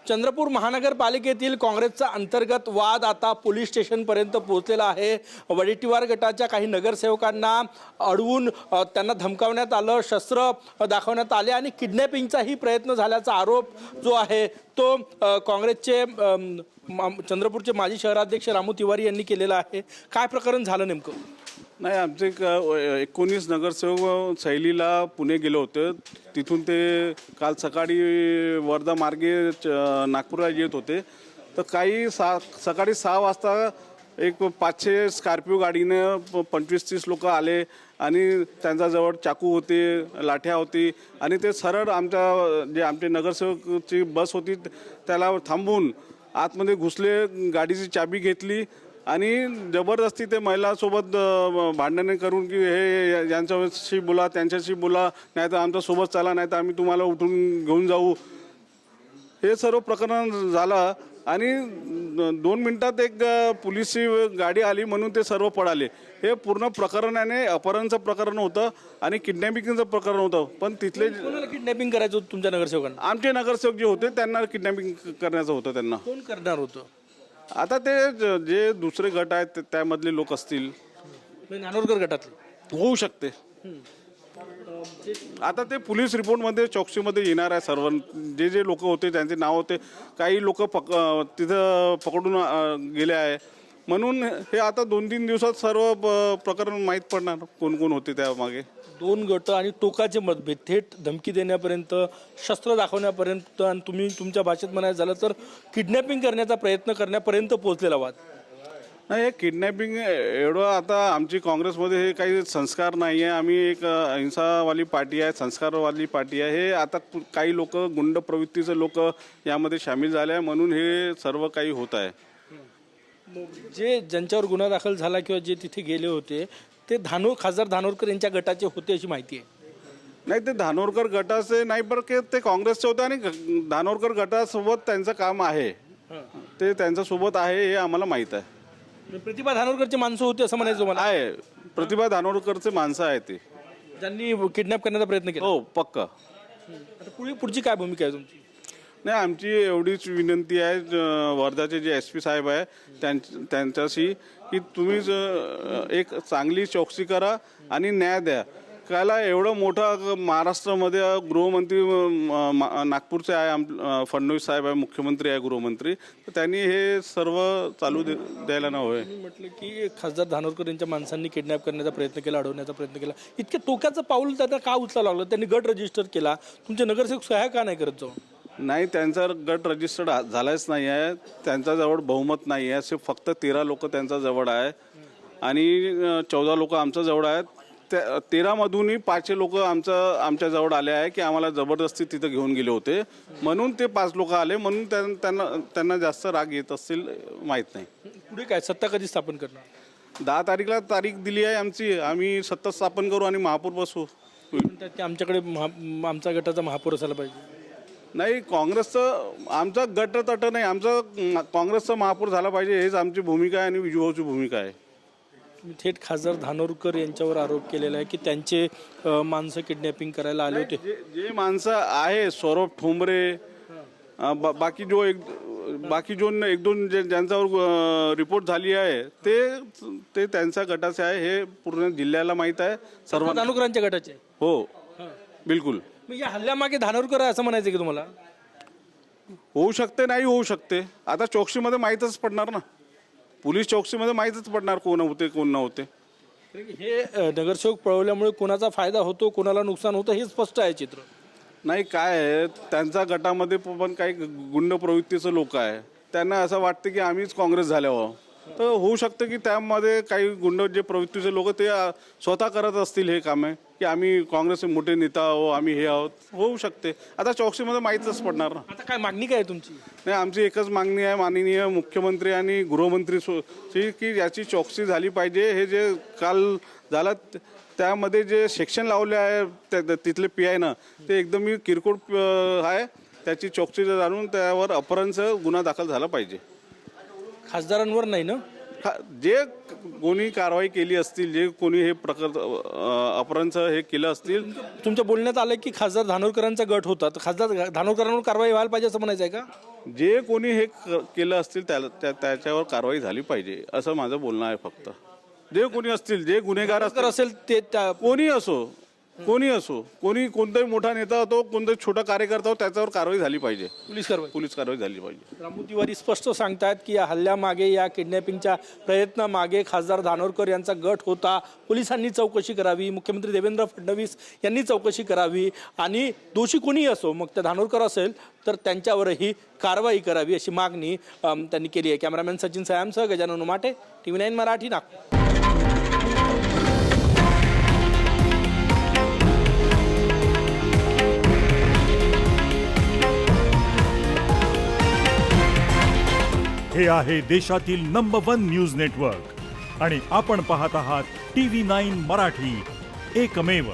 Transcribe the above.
चंद्रपूर महानगरपालिकेतील काँग्रेसचा अंतर्गत वाद आता पोलीस स्टेशनपर्यंत पोहोचलेला आहे। वडेट्टीवार गटाच्या काही नगरसेवकांना अडवून त्यांना धमकावण्यात आलं, शस्त्र दाखवण्यात आले आणि किडनॅपिंगचाही प्रयत्न झाल्याचा आरोप जो आहे तो काँग्रेसचे चंद्रपूरचे माजी शहराध्यक्ष रामू तिवारी यांनी केलेला आहे। काय प्रकरण झालं नेमकं? नाही, आमचे 19 नगरसेवक सहलीला पुणे गेले होते। तिथून ते काल सकाळी वर्धा मार्गे नागपूरला येत होते। तर काही सकाळी 6 वाजता एक 500 स्कॉर्पिओ गाडीने 25-30 लोक आले आणि त्यांच्याजवळ चाकू होते, लाठ्या होती आणि ते सरळ आमचे नगरसेवकची बस होती त्याला थांबवून आतमध्ये घुसले, गाडीची चाबी घेतली आणि जबरदस्ती ते महिलासोबत भांडणे करून की हे यांच्याशी बोला, त्यांच्याशी बोला, नाही तर आमच्यासोबत चला, नाही तर आम्ही तुम्हाला उठून घेऊन जाऊ, हे सर्व प्रकरण झालं। आणि 2 मिनिटात एक पोलिसची गाडी आली म्हणून ते सर्व पळाले। हे पूर्ण प्रकरणाने अपहरणचं प्रकरण होतं आणि किडनॅपिंगचं प्रकरण होतं। पण तिथले किडनॅपिंग करायचं होतं तुमच्या नगरसेवकांना? आमचे नगरसेवक जे होते त्यांना किडनॅपिंग करण्याचं होतं। त्यांना कोण करणार होतं? आता ते जे दुसरे गट आहेत त्यामधले लोक असतील, नानोरकर गटातले होऊ शकते। आता ते पोलीस रिपोर्टमध्ये चौकशीमध्ये येणार आहे। सर्व जे लोक होते त्यांचे नाव होते, काही लोक तिथं पकडून गेले आहे म्हणून हे आता 2-3 दिवसात सर्व प्रकरण माहीत पडणार कोण कोण होते त्यामागे। 2 गट आणि टोकाचे मतभेद, थेट धमकी देण्यापर्यंत, शस्त्र दाखवण्यापर्यंत आणि तुम्ही तुमच्या भाषेत म्हणायचं झालं तर किडनॅपिंग करण्याचा प्रयत्न करण्यापर्यंत पोहोचलेला वाद। नाही, हे किडनॅपिंग एवढं आता आमची काँग्रेसमध्ये हे काही संस्कार नाही आहे। आम्ही एक अहिंसावाली पार्टी आहे, संस्कारवाली पार्टी आहे। हे आता काही लोक गुंड प्रवृत्तीचे लोक यामध्ये सामील झाले आहे म्हणून हे सर्व काही होत आहे। जे ज्यांच्यावर गुन्हा दाखल झाला किंवा जे तिथे गेले होते ते खासदार धानोरकर यांच्या गटाचे होते अशी माहिती आहे। नाही, ते धानोरकर गटाचे नाही, बरं ते काँग्रेसचे होते आणि धानोरकर गटासोबत त्यांचं काम आहे, ते त्यांच्यासोबत आहे हे आम्हाला माहीत आहे। प्रतिभा धानोरकरचे माणसं होते असं म्हणायचं मला आहे। प्रतिभा धानोरकरचे माणसं आहेत ते, ज्यांनी किडनॅप करण्याचा प्रयत्न केला। हो, पक्का। पुढची काय भूमिका आहे तुमची? नाही, आमची एवढीच विनंती आहे वर्धाचे जे SP साहेब आहे त्यांच्याशी की तुम्ही एक चांगली चौकशी करा आणि न्याय द्या। काला एवढं मोठं महाराष्ट्रामध्ये गृहमंत्री नागपूरचे आहे, फडणवीस साहेब आहे, मुख्यमंत्री आहे, गृहमंत्री, तर त्यांनी हे सर्व चालू द्यायला नव्हे। म्हटलं की खासदार धानोरकर यांच्या माणसांनी किडनॅप करण्याचा प्रयत्न केला, अडवण्याचा प्रयत्न केला, इतक्या टोकाचं पाऊल त्यांना का उचलावं लागलं? त्यांनी गट रजिस्टर केला, तुमचे नगरसेवक सह्या का नाही करत? जाऊ नाही, त्यांचा गट रजिस्टर्ड झालाच नाही आहे, त्यांच्याजवळ बहुमत नाही आहे। असे फक्त 13 लोक त्यांच्याजवळ आहे आणि 14 लोक आमच्याजवळ आहेत। त्या 13 मधूनही 5 लोक आमच्याजवळ आले आहे की आम्हाला जबरदस्ती तिथं घेऊन गेले होते म्हणून ते 5 लोक आले, म्हणून त्यांना जास्त राग येत असतील, माहीत नाही। पुढे काय सत्ता कधी स्थापन करणार? 10 तारीखला तारीख दिली आहे आमची, आम्ही सत्ता स्थापन करू आणि महापौर बसू। आमच्याकडे आमचा गटाचा महापौर असायला पाहिजे? नाही, काँग्रेसचं आमचा गटतट नाही, आमचं काँग्रेसचा महापौर झाला पाहिजे, हेच आमची भूमिका आहे आणि विजूभाऊची भूमिका आहे। थेट खासदार धानोरकर यांच्यावर आरोप केलेला आहे की त्यांचे माणसं किडनॅपिंग करायला आले होते। जे माणसं आहे, सौरभ ठोंबरे, बाकी जो एक दोन ज्यांच्यावर रिपोर्ट झाली आहे ते त्यांच्या गटाचे आहे, हे पूर्ण जिल्ह्याला माहीत आहे, सर्व धानोरकरांच्या गटाचे। हो, बिलकुल। या हल्ल्यामागे धानोरकर आहे असं म्हणायचं की तुम्हाला? होऊ शकते, नाही होऊ शकते, आता चौकशीमध्ये माहीतच पडणार ना, पोलीस चौकशीमध्ये माहीतच पडणार कोण होते कोण नव्हते। हे नगरसेवक पळवल्यामुळे कोणाचा फायदा होतो, कोणाला नुकसान होतं हे स्पष्ट आहे चित्र। नाही, काय आहे, त्यांच्या गटामध्ये पण काही गुंड प्रवृत्तीचे लोक आहे, त्यांना असं वाटतं की आम्हीच काँग्रेस झाल्यावर, तर होऊ शकतं की त्यामध्ये काही गुंड जे प्रवृत्तीचे लोक ते स्वतः करत असतील हे कामे की आम्ही काँग्रेसचे मोठे नेता आहो, आम्ही हे आहोत, होऊ शकते। आता चौकशीमध्ये माहीतच पडणार ना। आता काय मागणी काय आहे तुमची? नाही, आमची एकच मागणी आहे माननीय मुख्यमंत्री आणि गृहमंत्री की याची चौकशी झाली पाहिजे। हे जे काल झालं त्यामध्ये जे सेक्शन लावले आहे तिथले PI ना, ते एकदम किरकोळ आहे, त्याची चौकशी जाणून त्यावर अपहरणचा गुन्हा दाखल झाला पाहिजे। खासदारांवर नाही ना? जे कोणी कारवाई केली असतील, जे कोणी हे अपहरणचं हे केलं असतील। तुमच्या बोलण्यात आलं की खासदार धानोरकरांचा गट होता, तर खासदार धानोरकरांवर कारवाई व्हायला पाहिजे असं म्हणायचं आहे का? जे कोणी हे केलं असतील त्याच्यावर कारवाई झाली पाहिजे असं माझं बोलणं आहे. फक्त जे कोणी असतील, जे गुन्हेगार तर असतील, असेल ते कोणी असो, कोणी कोणताही मोठा नेता होतो, कोणताही छोटा कार्यकर्ता हो, त्याच्यावर कारवाई झाली पाहिजे. पोलीस कारवाई झाली पाहिजे. रामू तिवारी स्पष्ट सांगतात की या हल्ल्यामागे, या किडनॅपिंगच्या प्रयत्नामागे खासदार धानोरकर यांचा गट होता. पोलिसांनी चौकशी करावी, मुख्यमंत्री देवेंद्र फडणवीस यांनी चौकशी करावी आणि दोषी कोणी असो, मग त्या धानोरकर असेल तर त्यांच्यावरही कारवाई करावी अशी मागणी त्यांनी केली आहे. कॅमेरामॅन सचिन सयामसह गजानन उमाटे, TV9 मराठी, नागपूर. हे आहे देशातील नंबर 1 न्यूज नेटवर्क आणि आपण पाहत आहात TV9 मराठी, एकमेव.